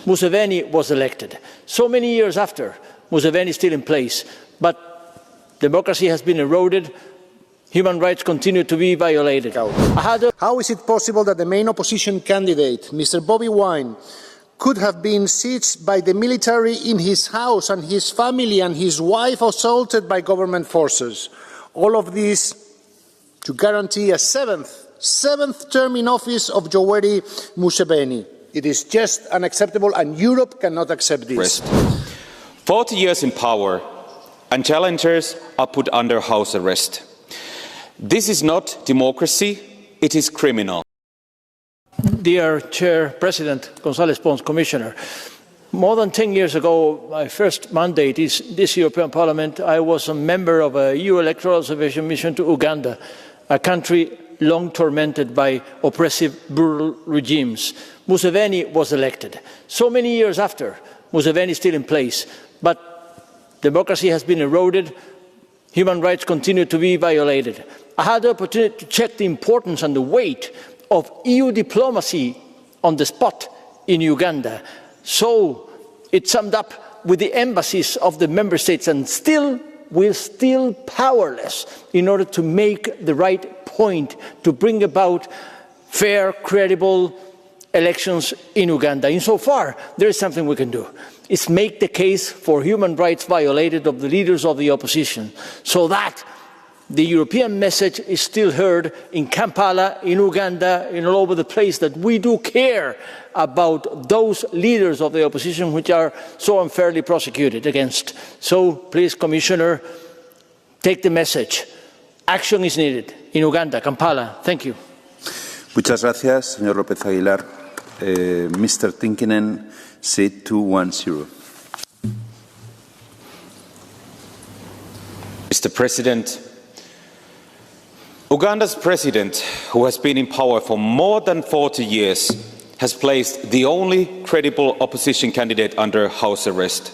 Museveni was elected. So many years after, Museveni is still in place, but democracy has been eroded, human rights continue to be violated. How is it possible that the main opposition candidate, Mr. Bobi Wine, could have been sieged by the military in his house and his family and his wife assaulted by government forces? All of this to guarantee a seventh term in office of Yoweri Museveni. It is just unacceptable, and Europe cannot accept this. 40 years in power, and challengers are put under house arrest. This is not democracy, it is criminal. Dear Chair, President, González Pons, Commissioner, more than 10 years ago, my first mandate is this European Parliament. I was a member of a EU electoral observation mission to Uganda, a country long tormented by oppressive, brutal regimes. Museveni was elected. So many years after, Museveni is still in place, but democracy has been eroded, human rights continue to be violated. I had the opportunity to check the importance and the weight of EU diplomacy on the spot in Uganda. So it summed up with the embassies of the member states, and we're still powerless in order to make the right point to bring about fair, credible elections in Uganda. Insofar, there is something we can do. It's make the case for human rights violated of the leaders of the opposition, so that the European message is still heard in Kampala, in Uganda, and all over the place, that we do care about those leaders of the opposition which are so unfairly prosecuted against. So please, Commissioner, take the message. Action is needed in Uganda, Kampala. Thank you. Muchas gracias, señor López Aguilar. Mr. Tinkinen, seat 210. Mr. President, Uganda's president, who has been in power for more than 40 years, has placed the only credible opposition candidate under house arrest.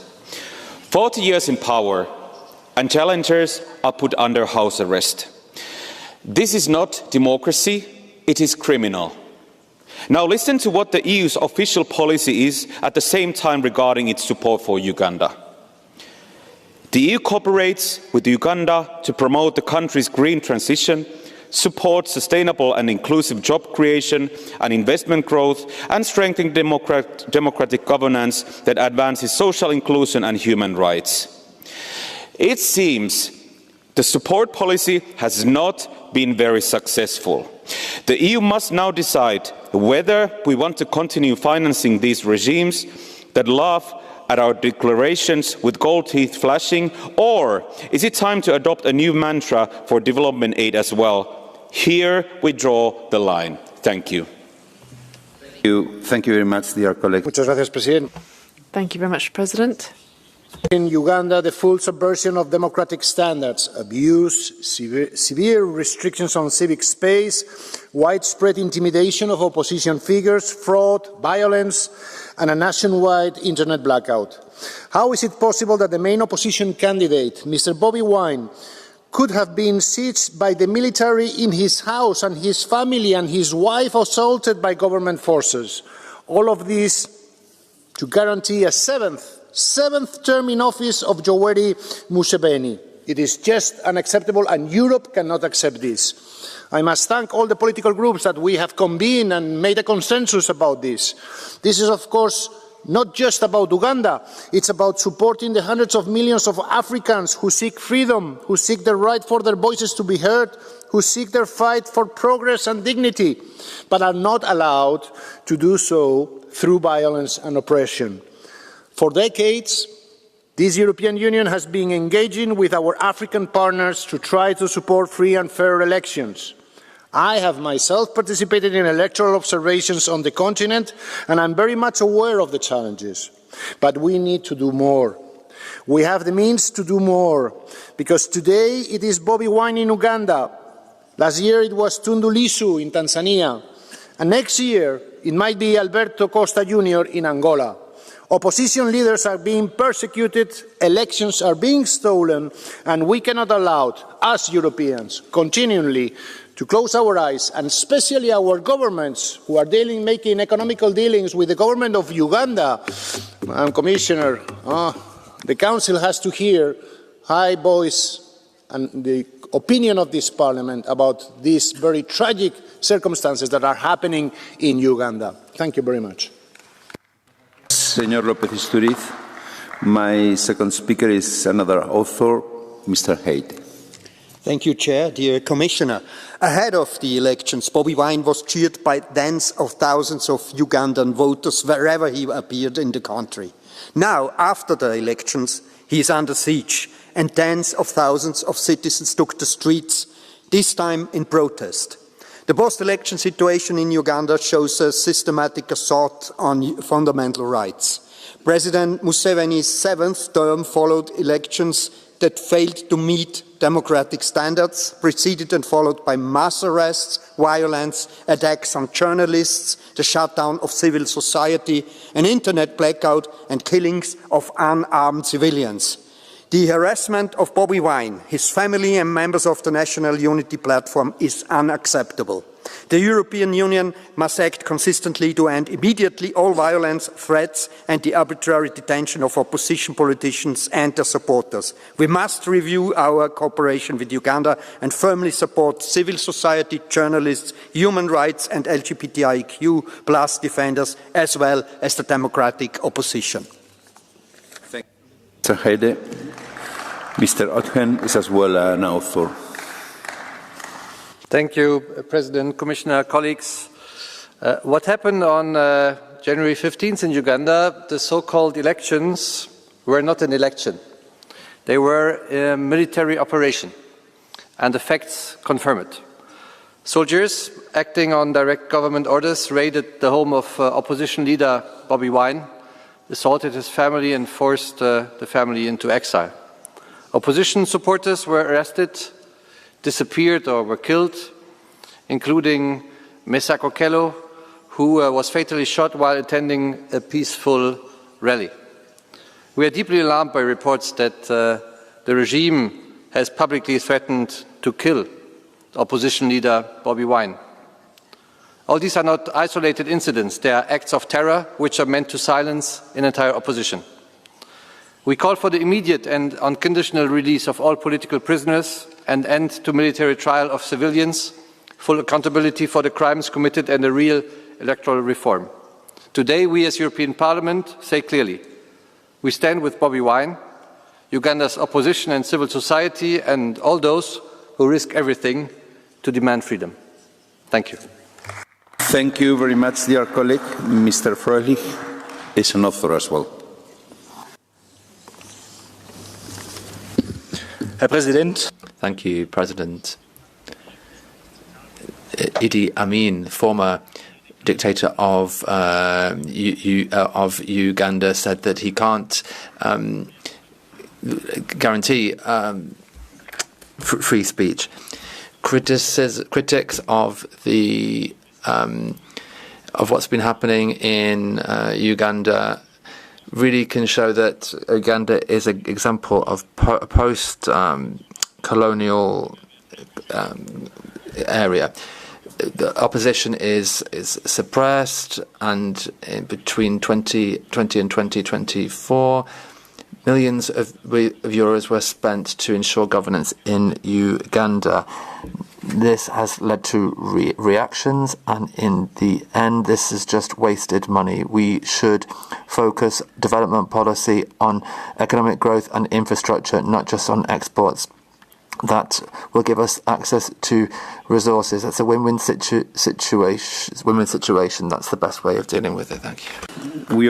40 years in power, and challengers are put under house arrest. This is not democracy, it is criminal. Now listen to what the EU's official policy is at the same time regarding its support for Uganda. The EU cooperates with Uganda to promote the country's green transition, support sustainable and inclusive job creation and investment growth, and strengthen democratic governance that advances social inclusion and human rights. It seems the support policy has not been very successful. The EU must now decide whether we want to continue financing these regimes that laugh at our declarations with gold teeth flashing, or is it time to adopt a new mantra for development aid as well? Here we draw the line. Thank you. Thank you very much, dear colleague. Muchas gracias, President. Thank you very much, President. In Uganda, the full subversion of democratic standards, abuse, severe restrictions on civic space, widespread intimidation of opposition figures, fraud, violence, and a nationwide internet blackout. How is it possible that the main opposition candidate, Mr. Bobi Wine, could have been sieged by the military in his house and his family and his wife assaulted by government forces? All of this to guarantee a seventh term in office of Yoweri Museveni. It is just unacceptable, and Europe cannot accept this. I must thank all the political groups that we have convened and made a consensus about this. This is, of course, not just about Uganda. It's about supporting the hundreds of millions of Africans who seek freedom, who seek the right for their voices to be heard, who seek their fight for progress and dignity, but are not allowed to do so through violence and oppression. For decades, this European Union has been engaging with our African partners to try to support free and fair elections. I have myself participated in electoral observations on the continent, and I'm very much aware of the challenges. But we need to do more. We have the means to do more, because today it is Bobi Wine in Uganda. Last year it was Tundu Lissu in Tanzania. And next year it might be Alberto Costa Jr. in Angola. Opposition leaders are being persecuted, elections are being stolen, and we cannot allow, as Europeans, continually to close our eyes, and especially our governments who are making economical dealings with the government of Uganda. Commissioner, the Council has to hear high voice and the opinion of this Parliament about these very tragic circumstances that are happening in Uganda. Thank you very much. Señor López Istúriz, my second speaker is another author, Mr. Hayde. Thank you, Chair. Dear Commissioner, ahead of the elections, Bobi Wine was cheered by tens of thousands of Ugandan voters wherever he appeared in the country. Now, after the elections, he is under siege, and tens of thousands of citizens took the streets, this time in protest. The post-election situation in Uganda shows a systematic assault on fundamental rights. President Museveni's seventh term followed elections that failed to meet democratic standards, preceded and followed by mass arrests, violence, attacks on journalists, the shutdown of civil society, an internet blackout, and killings of unarmed civilians. The harassment of Bobi Wine, his family and members of the National Unity Platform is unacceptable. The European Union must act consistently to end immediately all violence, threats and the arbitrary detention of opposition politicians and their supporters. We must review our cooperation with Uganda and firmly support civil society, journalists, human rights and LGBTIQ plus defenders, as well as the democratic opposition. Thank you, Mr. Hayde. Mr. Otgen is as well an author. Thank you, President, Commissioner, colleagues. What happened on January 15th in Uganda, the so-called elections, were not an election. They were a military operation, and the facts confirm it. Soldiers, acting on direct government orders, raided the home of opposition leader Bobi Wine, assaulted his family and forced the family into exile. Opposition supporters were arrested, disappeared or were killed, including Mesa Kokelo, who was fatally shot while attending a peaceful rally. We are deeply alarmed by reports that the regime has publicly threatened to kill opposition leader Bobi Wine. All these are not isolated incidents, they are acts of terror which are meant to silence an entire opposition. We call for the immediate and unconditional release of all political prisoners, an end to military trial of civilians, full accountability for the crimes committed and a real electoral reform. Today, we as European Parliament say clearly, we stand with Bobi Wine, Uganda's opposition and civil society, and all those who risk everything to demand freedom. Thank you. Thank you very much, dear colleague. Mr. Froelich is an author as well. Herr Präsident. Thank you, President. Idi Amin, former dictator of Uganda, said that he can't guarantee free speech. Critics of the of what's been happening in Uganda really can show that Uganda is an example of a post-colonial area. The opposition is suppressed, and in between 2020 and 2024, millions of euros were spent to ensure governance in Uganda. This has led to reactions, and in the end, this is just wasted money. We should focus development policy on economic growth and infrastructure, not just on exports. That will give us access to resources. That's a win-win situation. That's the best way of dealing with it. Thank you. We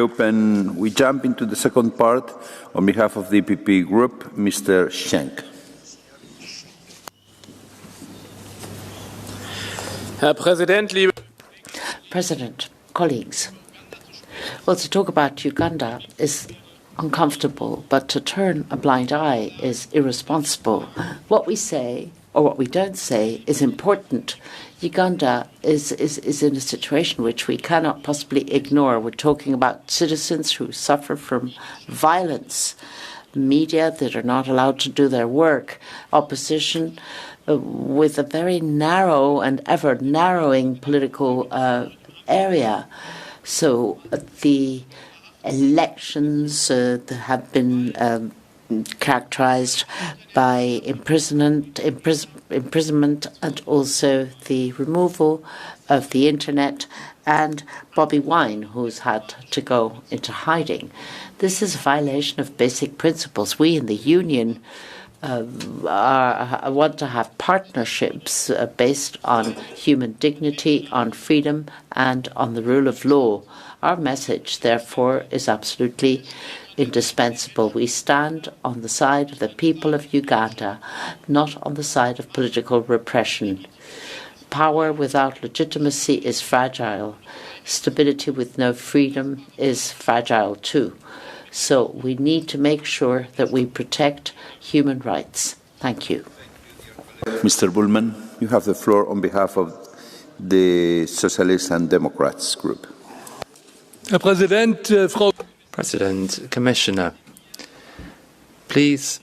jump into the second part on behalf of the EPP group, Mr. Schenk. President, colleagues, well, to talk about Uganda is uncomfortable, but to turn a blind eye is irresponsible. What we say, or what we don't say, is important. Uganda is in a situation which we cannot possibly ignore. We're talking about citizens who suffer from violence, media that are not allowed to do their work, opposition with a very narrow and ever narrowing political area. So the elections have been characterized by imprisonment and also the removal of the internet, and Bobi Wine, who's had to go into hiding. This is a violation of basic principles. We in the Union want to have partnerships based on human dignity, on freedom, and on the rule of law. Our message, therefore, is absolutely indispensable. We stand on the side of the people of Uganda, not on the side of political repression. Power without legitimacy is fragile. Stability with no freedom is fragile too. So we need to make sure that we protect human rights. Thank you. Mr. Bullman, you have the floor on behalf of the Socialists and Democrats group. Herr Präsident, Frau President, Commissioner, please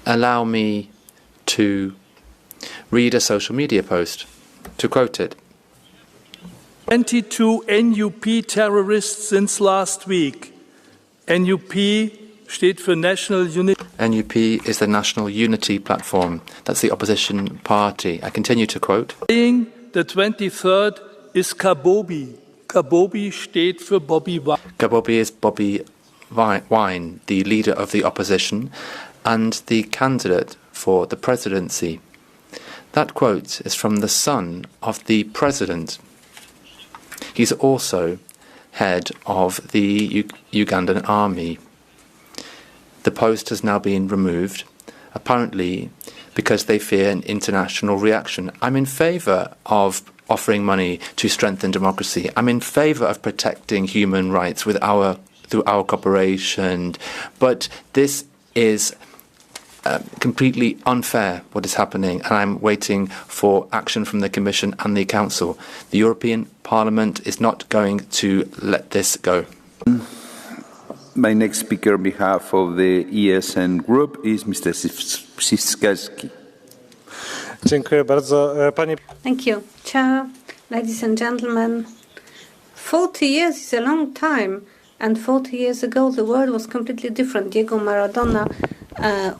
allow me to read a social media post, to quote it. 22 NUP terrorists since last week. NUP steht für National Unity. NUP is the National Unity Platform. That's the opposition party. I continue to quote. The 23rd is Kabobi. Kabobi steht für Bobi Wine. Kabobi is Bobi Wine, the leader of the opposition and the candidate for the presidency. That quote is from the son of the president. He's also head of the Ugandan army. The post has now been removed, apparently because they fear an international reaction. I'm in favour of offering money to strengthen democracy. I'm in favour of protecting human rights through our cooperation. But this is completely unfair, what is happening, and I'm waiting for action from the Commission and the Council. The European Parliament is not going to let this go. My next speaker on behalf of the ESN group is Mr. Siskowski. Thank you, Chair, ladies and gentlemen. 40 years is a long time, and 40 years ago the world was completely different. Diego Maradona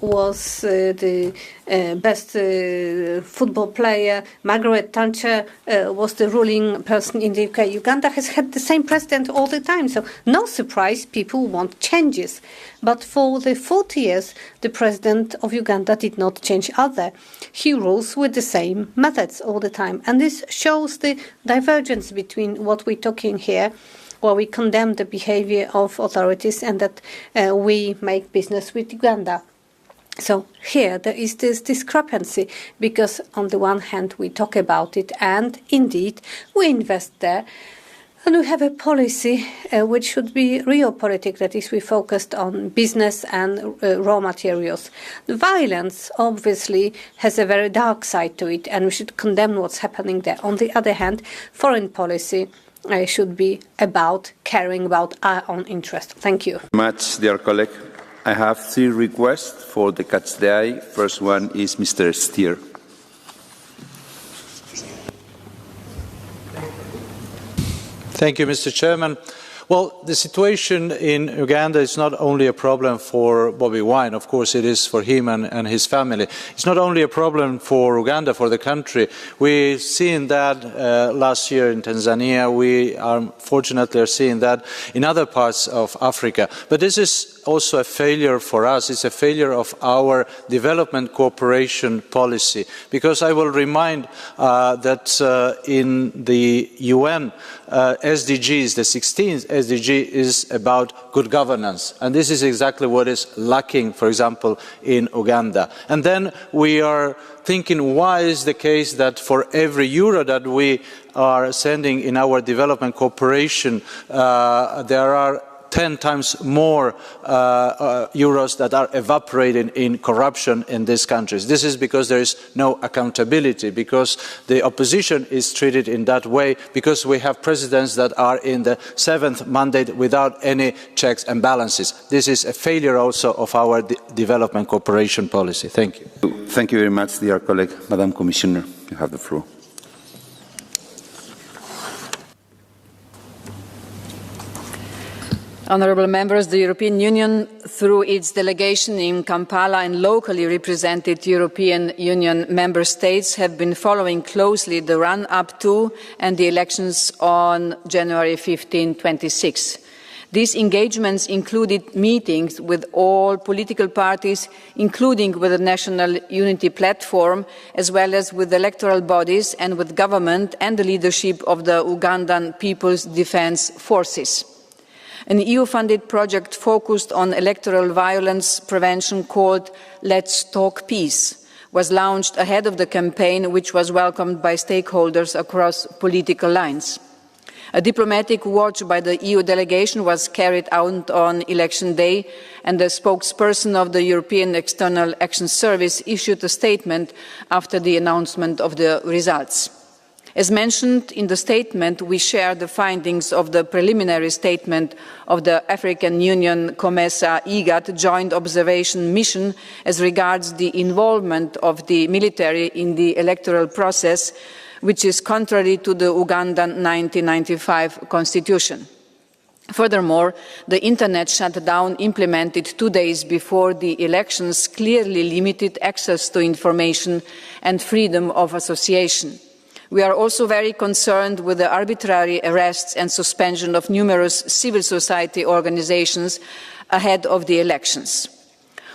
was the best football player. Margaret Thatcher was the ruling person in the UK. Uganda has had the same president all the time, so no surprise people want changes. But for the 40 years, the president of Uganda did not change either. He rules with the same methods all the time. And this shows the divergence between what we're talking here, where we condemn the behavior of authorities, and that we make business with Uganda. So here there is this discrepancy, because on the one hand we talk about it and indeed we invest there, and we have a policy which should be realpolitik, that is, we focused on business and raw materials. The violence obviously has a very dark side to it, and we should condemn what's happening there. On the other hand, foreign policy should be about caring about our own interest. Thank you. Much, dear colleague. I have 3 requests for the Catch the Eye. First one is Mr. Stier. Thank you, Mr. Chairman. Well, the situation in Uganda is not only a problem for Bobi Wine. Of course, it is for him and his family. It's not only a problem for Uganda, for the country. We've seen that last year in Tanzania. We fortunately are seeing that in other parts of Africa. But this is also a failure for us. It's a failure of our development cooperation policy. Because I will remind that in the UN SDGs, the 16th SDG is about good governance. And this is exactly what is lacking, for example, in Uganda. And then we are thinking, why is the case that for every euro that we are sending in our development cooperation, there are 10 times more euros that are evaporating in corruption in these countries. This is because there is no accountability, because the opposition is treated in that way, because we have presidents that are in the 7th mandate without any checks and balances. This is a failure also of our development cooperation policy. Thank you. Thank you very much, dear colleague. Madam Commissioner, you have the floor. Honourable members, the European Union, through its delegation in Kampala and locally represented European Union member states, have been following closely the run-up to and the elections on January 15, 2026. These engagements included meetings with all political parties, including with the National Unity Platform, as well as with electoral bodies and with government and the leadership of the Ugandan People's Defence Forces. An EU-funded project focused on electoral violence prevention called Let's Talk Peace was launched ahead of the campaign, which was welcomed by stakeholders across political lines. A diplomatic watch by the EU delegation was carried out on election day, and the spokesperson of the European External Action Service issued a statement after the announcement of the results. As mentioned in the statement, we share the findings of the preliminary statement of the African Union COMESA IGAD Joint Observation Mission as regards the involvement of the military in the electoral process, which is contrary to the Ugandan 1995 constitution. Furthermore, the internet shutdown implemented 2 days before the elections clearly limited access to information and freedom of association. We are also very concerned with the arbitrary arrests and suspension of numerous civil society organizations ahead of the elections.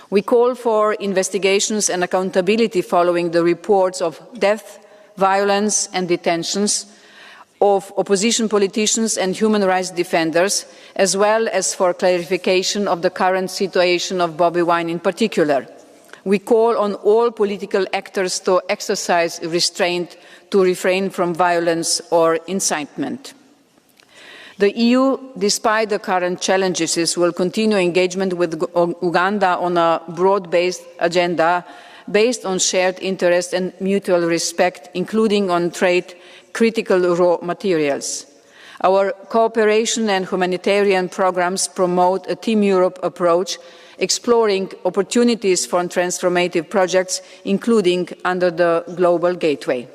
We call for investigations and accountability following the reports of death, violence and detentions of opposition politicians and human rights defenders, as well as for clarification of the current situation of Bobi Wine in particular. We call on all political actors to exercise restraint, to refrain from violence or incitement. The EU, despite the current challenges, will continue engagement with Uganda on a broad-based agenda based on shared interest and mutual respect, including on trade, critical raw materials. Our cooperation and humanitarian programs promote a Team Europe approach, exploring opportunities for transformative projects, including under the Global Gateway.